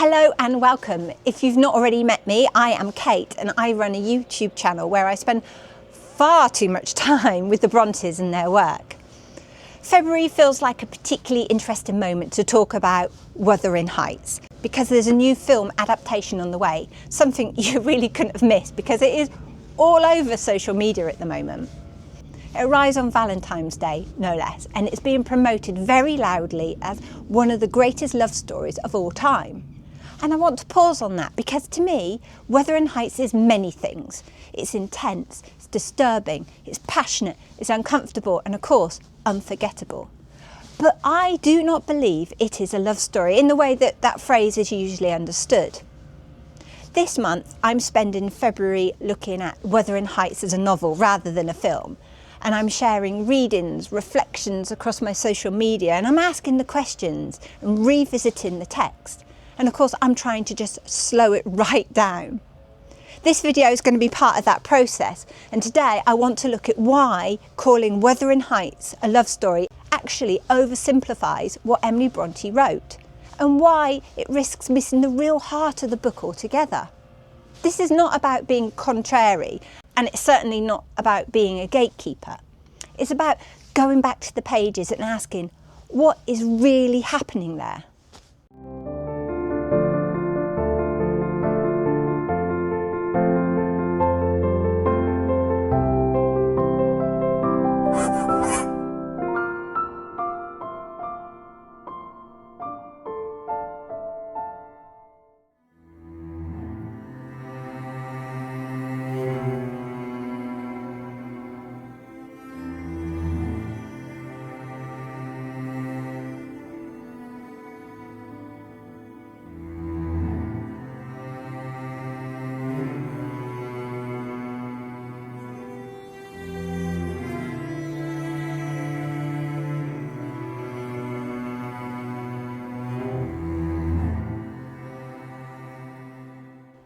Hello and welcome. If you've not already met me, I am Kate and I run a YouTube channel where I spend far too much time with the Brontes and their work. February feels like a particularly interesting moment to talk about Wuthering Heights because there's a new film adaptation on the way, something you really couldn't have missed because it is all over social media at the moment. It arrives on Valentine's Day, no less, and it's being promoted very loudly as one of the greatest love stories of all time. And I want to pause on that because to me, Wuthering Heights is many things. It's intense, it's disturbing, it's passionate, it's uncomfortable, and of course, unforgettable. But I do not believe it is a love story in the way that that phrase is usually understood. This month, I'm spending February looking at Wuthering Heights as a novel rather than a film. And I'm sharing readings, reflections across my social media, and I'm asking the questions and revisiting the text. And of course, I'm trying to just slow it right down. This video is going to be part of that process. And today I want to look at why calling Wuthering Heights a love story actually oversimplifies what Emily Brontë wrote and why it risks missing the real heart of the book altogether. This is not about being contrary, and it's certainly not about being a gatekeeper. It's about going back to the pages and asking, what is really happening there?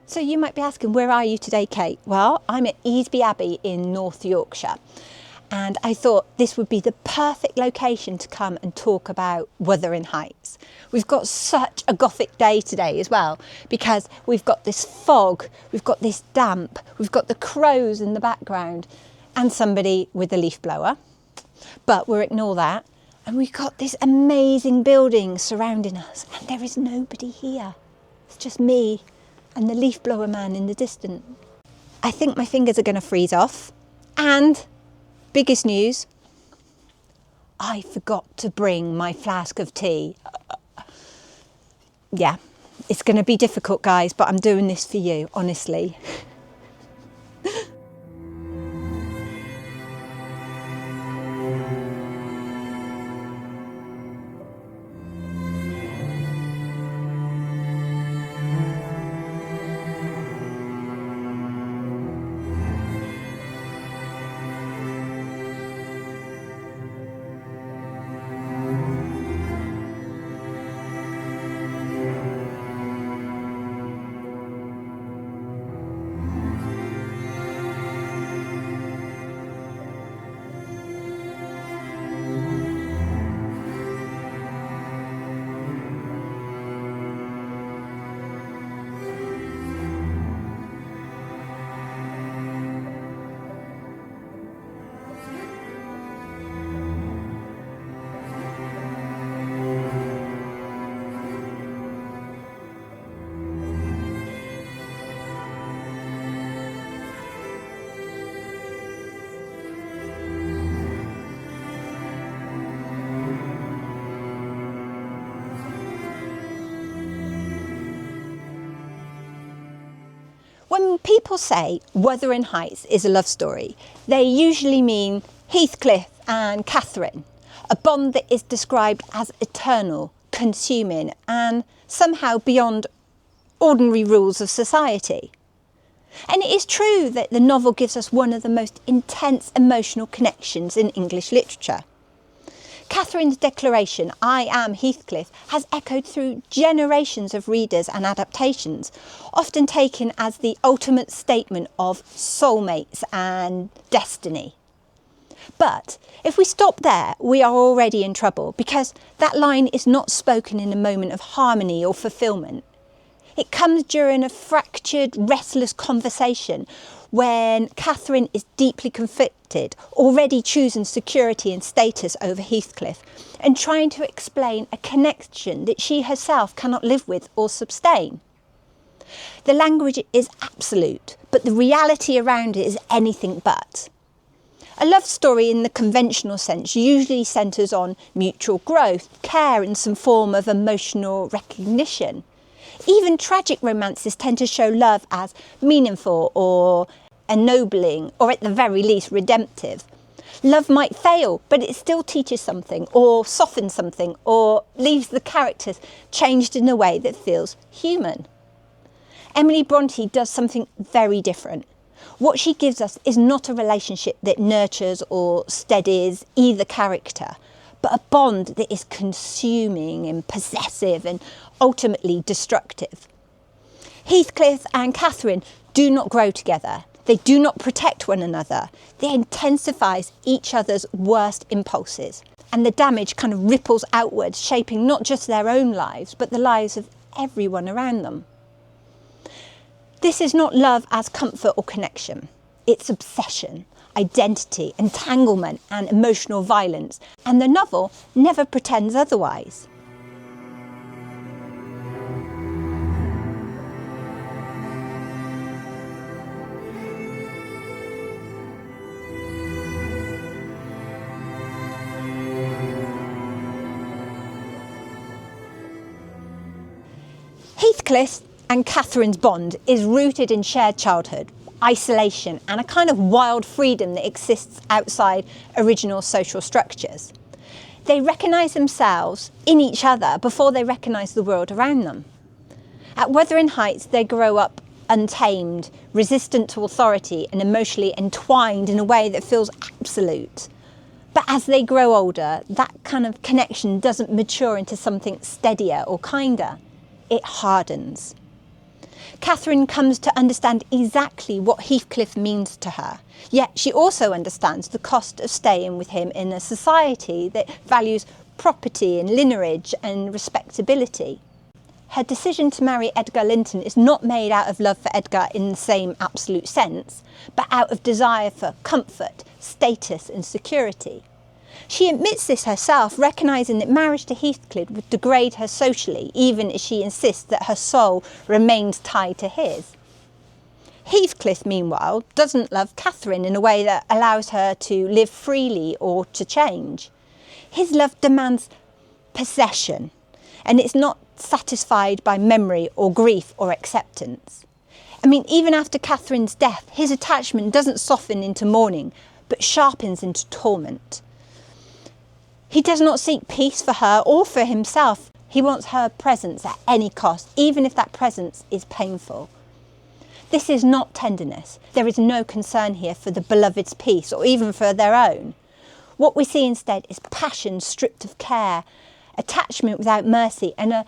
So you might be asking, where are you today, Kate? Well, I'm at Easby Abbey in North Yorkshire, and I thought this would be the perfect location to come and talk about Wuthering Heights. We've got such a gothic day today as well, because we've got this fog, we've got this damp, we've got the crows in the background, and somebody with a leaf blower. But we'll ignore that. And we've got this amazing building surrounding us, and there is nobody here. It's just me and the leaf blower man in the distance. I think my fingers are going to freeze off. And biggest news, I forgot to bring my flask of tea. Yeah, it's going to be difficult, guys, but I'm doing this for you, honestly. When people say Wuthering Heights is a love story, they usually mean Heathcliff and Catherine, a bond that is described as eternal, consuming, and somehow beyond ordinary rules of society. And it is true that the novel gives us one of the most intense emotional connections in English literature. Catherine's declaration, "I am Heathcliff," has echoed through generations of readers and adaptations, often taken as the ultimate statement of soulmates and destiny. But if we stop there, we are already in trouble because that line is not spoken in a moment of harmony or fulfilment. It comes during a fractured, restless conversation when Catherine is deeply conflicted, already choosing security and status over Heathcliff, and trying to explain a connection that she herself cannot live with or sustain. The language is absolute, but the reality around it is anything but. A love story in the conventional sense usually centres on mutual growth, care and some form of emotional recognition. Even tragic romances tend to show love as meaningful or ennobling, or at the very least redemptive. Love might fail, but it still teaches something, or softens something, or leaves the characters changed in a way that feels human. Emily Brontë does something very different. What she gives us is not a relationship that nurtures or steadies either character, but a bond that is consuming and possessive and ultimately destructive. Heathcliff and Catherine do not grow together. They do not protect one another. They intensify each other's worst impulses. And the damage kind of ripples outwards, shaping not just their own lives, but the lives of everyone around them. This is not love as comfort or connection. It's obsession, identity, entanglement, and emotional violence. And the novel never pretends otherwise. Heathcliff and Catherine's bond is rooted in shared childhood, isolation, and a kind of wild freedom that exists outside original social structures. They recognise themselves in each other before they recognise the world around them. At Wuthering Heights, they grow up untamed, resistant to authority, and emotionally entwined in a way that feels absolute. But as they grow older, that kind of connection doesn't mature into something steadier or kinder. It hardens. Catherine comes to understand exactly what Heathcliff means to her, yet she also understands the cost of staying with him in a society that values property and lineage and respectability. Her decision to marry Edgar Linton is not made out of love for Edgar in the same absolute sense, but out of desire for comfort, status and security. She admits this herself, recognising that marriage to Heathcliff would degrade her socially, even as she insists that her soul remains tied to his. Heathcliff, meanwhile, doesn't love Catherine in a way that allows her to live freely or to change. His love demands possession, and it's not satisfied by memory or grief or acceptance. I mean, even after Catherine's death, his attachment doesn't soften into mourning, but sharpens into torment. He does not seek peace for her or for himself. He wants her presence at any cost, even if that presence is painful. This is not tenderness. There is no concern here for the beloved's peace or even for their own. What we see instead is passion stripped of care, attachment without mercy, and a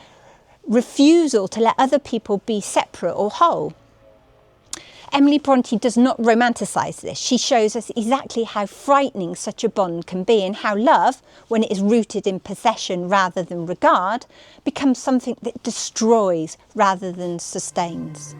refusal to let other people be separate or whole. Emily Brontë does not romanticise this. She shows us exactly how frightening such a bond can be and how love, when it is rooted in possession rather than regard, becomes something that destroys rather than sustains.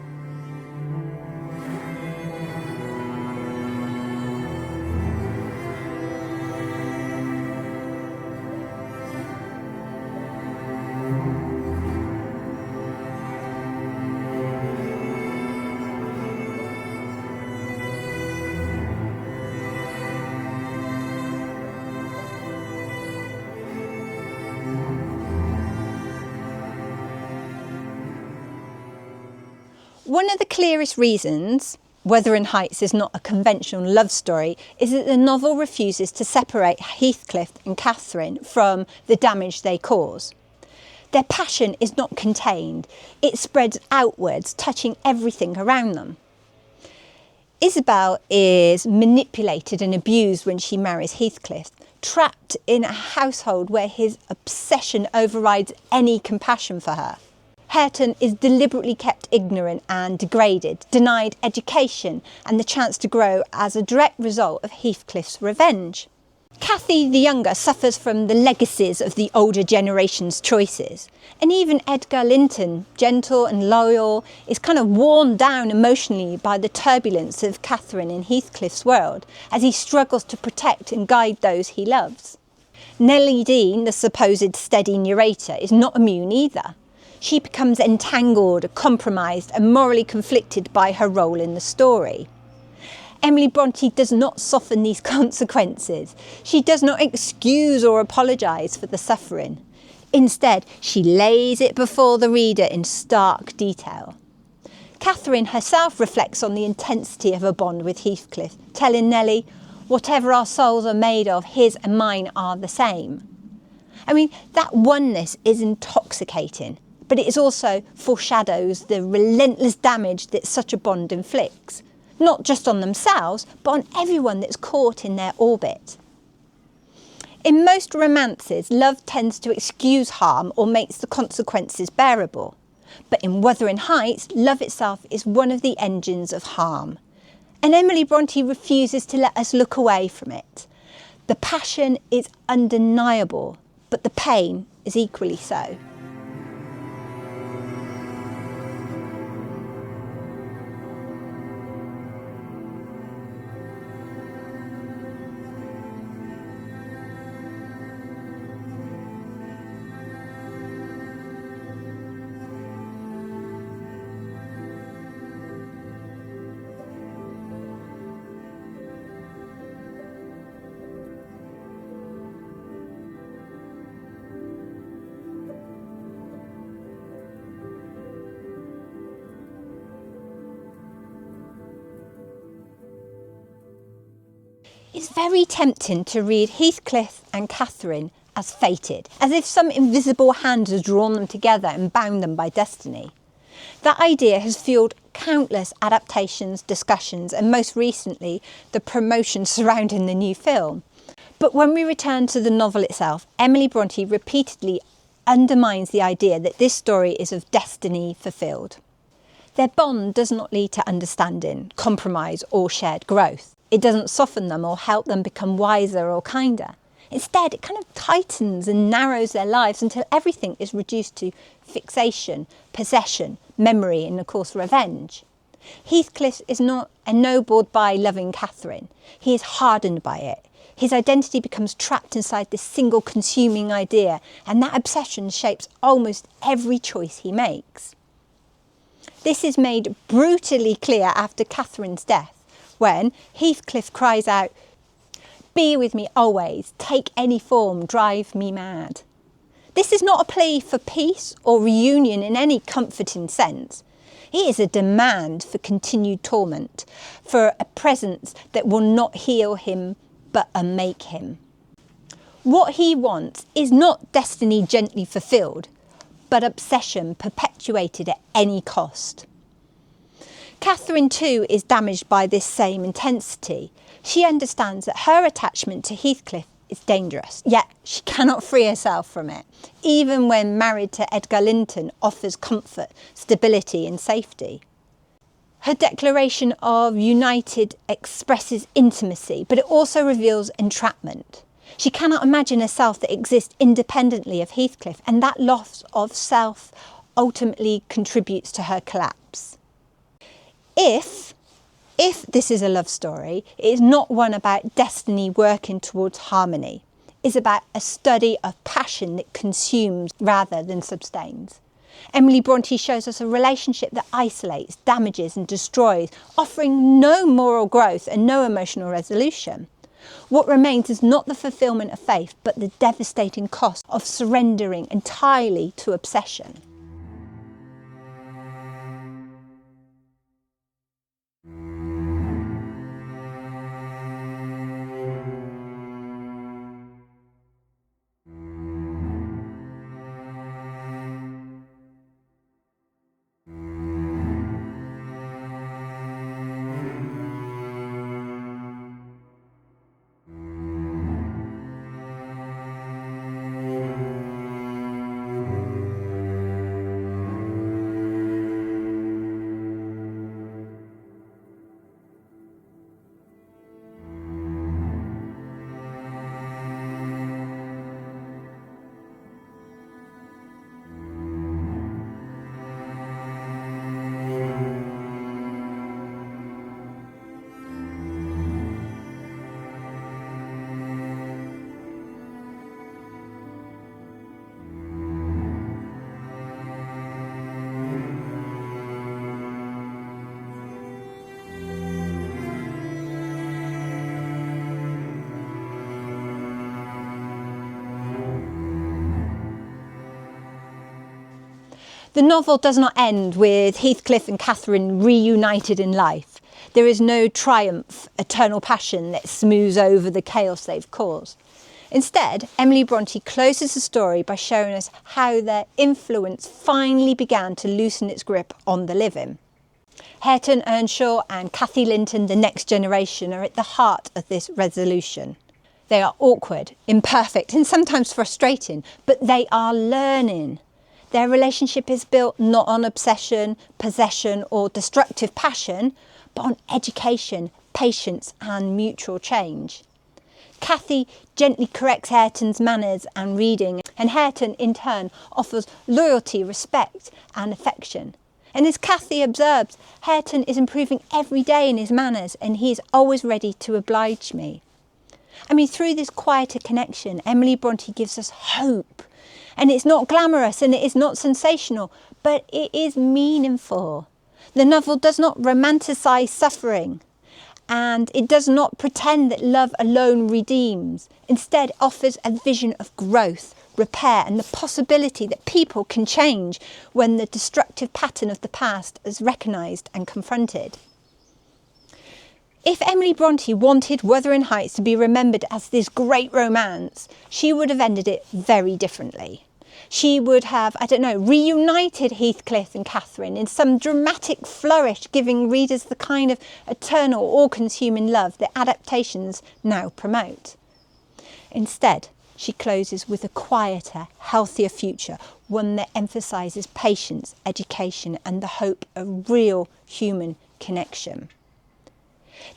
One of the clearest reasons Wuthering Heights is not a conventional love story is that the novel refuses to separate Heathcliff and Catherine from the damage they cause. Their passion is not contained, it spreads outwards, touching everything around them. Isabel is manipulated and abused when she marries Heathcliff, trapped in a household where his obsession overrides any compassion for her. Hareton is deliberately kept ignorant and degraded, denied education and the chance to grow as a direct result of Heathcliff's revenge. Cathy the younger suffers from the legacies of the older generation's choices. And even Edgar Linton, gentle and loyal, is kind of worn down emotionally by the turbulence of Catherine in Heathcliff's world as he struggles to protect and guide those he loves. Nellie Dean, the supposed steady narrator, is not immune either. She becomes entangled, compromised and morally conflicted by her role in the story. Emily Brontë does not soften these consequences. She does not excuse or apologise for the suffering. Instead, she lays it before the reader in stark detail. Catherine herself reflects on the intensity of her bond with Heathcliff, telling Nellie, "Whatever our souls are made of, his and mine are the same." I mean, that oneness is intoxicating, but it also foreshadows the relentless damage that such a bond inflicts. Not just on themselves, but on everyone that's caught in their orbit. In most romances, love tends to excuse harm or makes the consequences bearable. But in Wuthering Heights, love itself is one of the engines of harm. And Emily Brontë refuses to let us look away from it. The passion is undeniable, but the pain is equally so. It's very tempting to read Heathcliff and Catherine as fated, as if some invisible hand has drawn them together and bound them by destiny. That idea has fueled countless adaptations, discussions, and most recently, the promotion surrounding the new film. But when we return to the novel itself, Emily Brontë repeatedly undermines the idea that this story is of destiny fulfilled. Their bond does not lead to understanding, compromise, or shared growth. It doesn't soften them or help them become wiser or kinder. Instead, it kind of tightens and narrows their lives until everything is reduced to fixation, possession, memory, and of course revenge. Heathcliff is not ennobled by loving Catherine. He is hardened by it. His identity becomes trapped inside this single consuming idea, and that obsession shapes almost every choice he makes. This is made brutally clear after Catherine's death, when Heathcliff cries out, "Be with me always, take any form, drive me mad." This is not a plea for peace or reunion in any comforting sense. It is a demand for continued torment, for a presence that will not heal him but unmake him. What he wants is not destiny gently fulfilled, but obsession perpetuated at any cost. Catherine too is damaged by this same intensity. She understands that her attachment to Heathcliff is dangerous, yet she cannot free herself from it, even when married to Edgar Linton offers comfort, stability and safety. Her declaration of united expresses intimacy, but it also reveals entrapment. She cannot imagine a self that exists independently of Heathcliff, and that loss of self ultimately contributes to her collapse. If this is a love story, it is not one about destiny working towards harmony. It's about a study of passion that consumes rather than sustains. Emily Brontë shows us a relationship that isolates, damages and destroys, offering no moral growth and no emotional resolution. What remains is not the fulfilment of faith, but the devastating cost of surrendering entirely to obsession. The novel does not end with Heathcliff and Catherine reunited in life. There is no triumph, eternal passion that smooths over the chaos they've caused. Instead, Emily Brontë closes the story by showing us how their influence finally began to loosen its grip on the living. Hareton Earnshaw and Cathy Linton, the next generation, are at the heart of this resolution. They are awkward, imperfect, and sometimes frustrating, but they are learning. Their relationship is built not on obsession, possession, or destructive passion, but on education, patience, and mutual change. Cathy gently corrects Hareton's manners and reading, and Hareton, in turn, offers loyalty, respect, and affection. And as Cathy observes, Hareton is improving every day in his manners, and he is always ready to oblige me. Through this quieter connection, Emily Brontë gives us hope. And it's not glamorous and it is not sensational, but it is meaningful. The novel does not romanticise suffering, and it does not pretend that love alone redeems. Instead, it offers a vision of growth, repair, and the possibility that people can change when the destructive pattern of the past is recognised and confronted. If Emily Brontë wanted Wuthering Heights to be remembered as this great romance, she would have ended it very differently. She would have, reunited Heathcliff and Catherine in some dramatic flourish, giving readers the kind of eternal, all-consuming love that adaptations now promote. Instead, she closes with a quieter, healthier future, one that emphasises patience, education, and the hope of real human connection.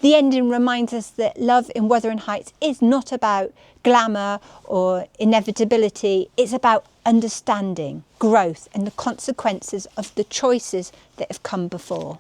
The ending reminds us that love in Wuthering Heights is not about glamour or inevitability. It's about understanding, growth, and the consequences of the choices that have come before.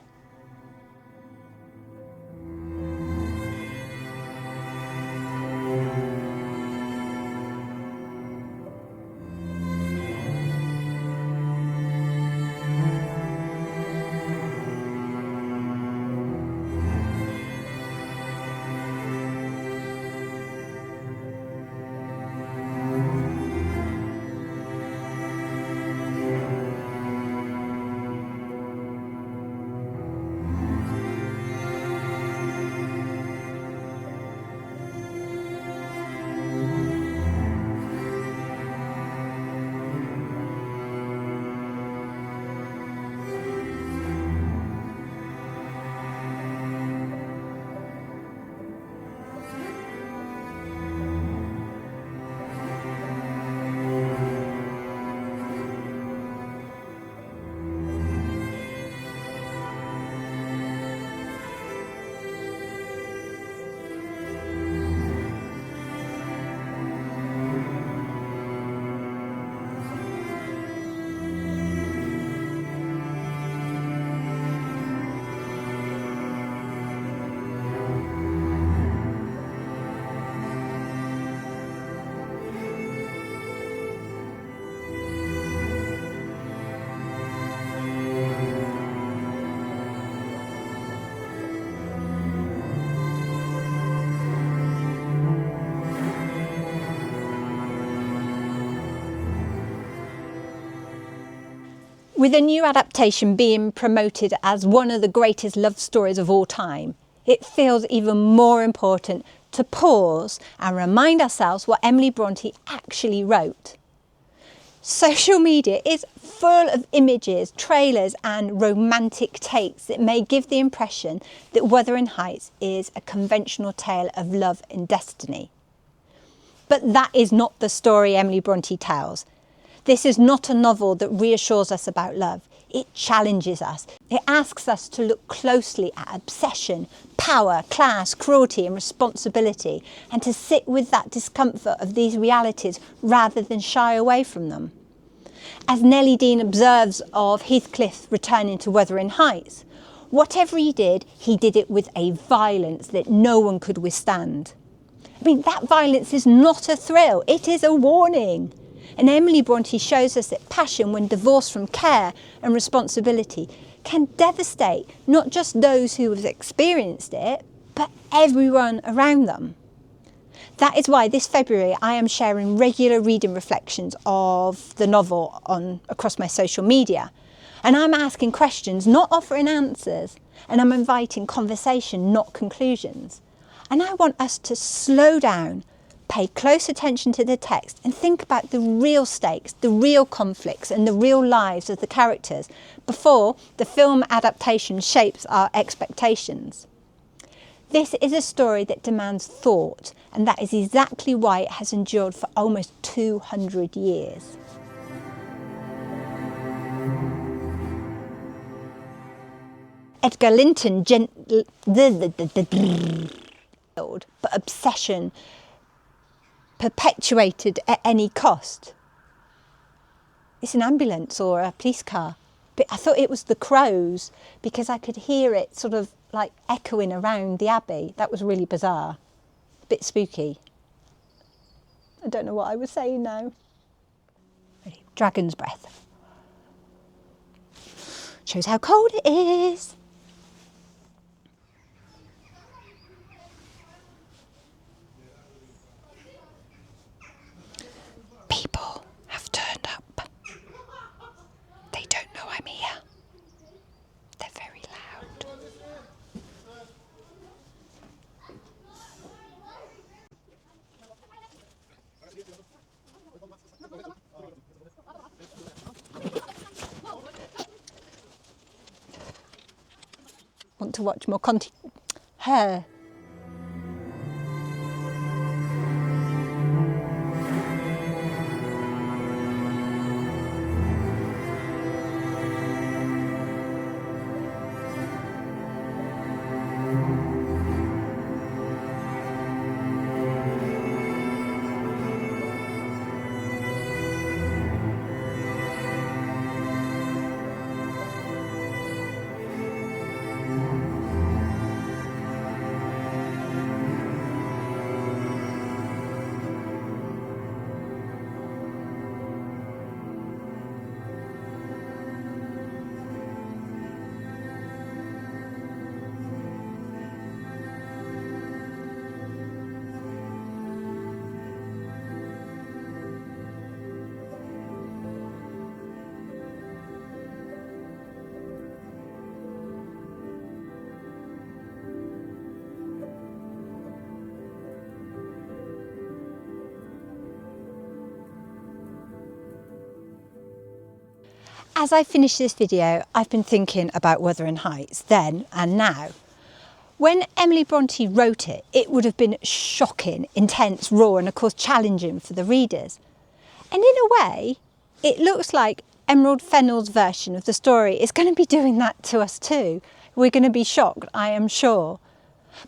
With a new adaptation being promoted as one of the greatest love stories of all time, it feels even more important to pause and remind ourselves what Emily Brontë actually wrote. Social media is full of images, trailers, and romantic takes that may give the impression that Wuthering Heights is a conventional tale of love and destiny. But that is not the story Emily Brontë tells. This is not a novel that reassures us about love. It challenges us. It asks us to look closely at obsession, power, class, cruelty, and responsibility, and to sit with that discomfort of these realities rather than shy away from them. As Nellie Dean observes of Heathcliff returning to Wuthering Heights, whatever he did it with a violence that no one could withstand. That violence is not a thrill, it is a warning. And Emily Brontë shows us that passion, when divorced from care and responsibility, can devastate not just those who have experienced it, but everyone around them. That is why this February I am sharing regular reading reflections of the novel across my social media. And I'm asking questions, not offering answers. And I'm inviting conversation, not conclusions. And I want us to slow down, pay close attention to the text and think about the real stakes, the real conflicts and the real lives of the characters before the film adaptation shapes our expectations. This is a story that demands thought, and that is exactly why it has endured for almost 200 years. Edgar Linton but obsession perpetuated at any cost. It's an ambulance or a police car, but I thought it was the crows because I could hear it sort of like echoing around the abbey. That was really bizarre, a bit spooky. I don't know what I was saying now. Ready? Dragon's breath. Shows how cold it is. People have turned up. They don't know I'm here. They're very loud. Want to watch more content? Her. As I finish this video, I've been thinking about Wuthering Heights then and now. When Emily Brontë wrote it, it would have been shocking, intense, raw and of course challenging for the readers. And in a way, it looks like Emerald Fennell's version of the story is going to be doing that to us too. We're going to be shocked, I am sure.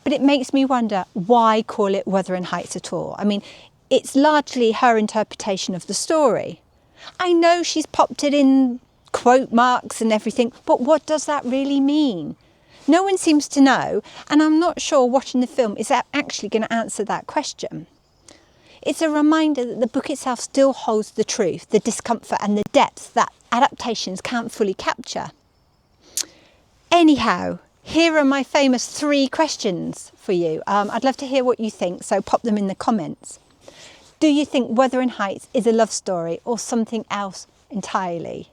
But it makes me wonder, why call it Wuthering Heights at all? I mean, it's largely her interpretation of the story. I know she's popped it in quote marks and everything, but what does that really mean? No one seems to know, and I'm not sure watching the film is actually going to answer that question. It's a reminder that the book itself still holds the truth, the discomfort and the depth that adaptations can't fully capture. Anyhow, here are my famous 3 questions for you. I'd love to hear what you think, so pop them in the comments. Do you think Wuthering Heights is a love story or something else entirely?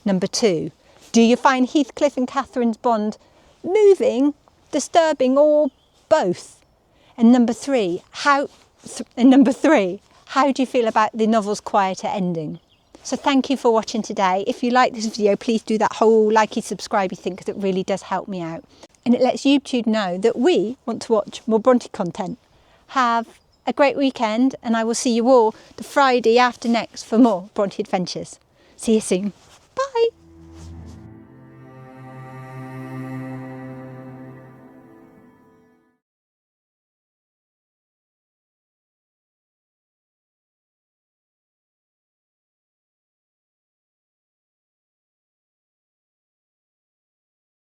Number 2, do you find Heathcliff and Catherine's bond moving, disturbing, or both? And number 3, how do you feel about the novel's quieter ending? So thank you for watching today. If you like this video, please do that whole likey, subscribey thing because it really does help me out. And it lets YouTube know that we want to watch more Brontë content. Have a great weekend and I will see you all the Friday after next for more Brontë adventures. See you soon. Bye.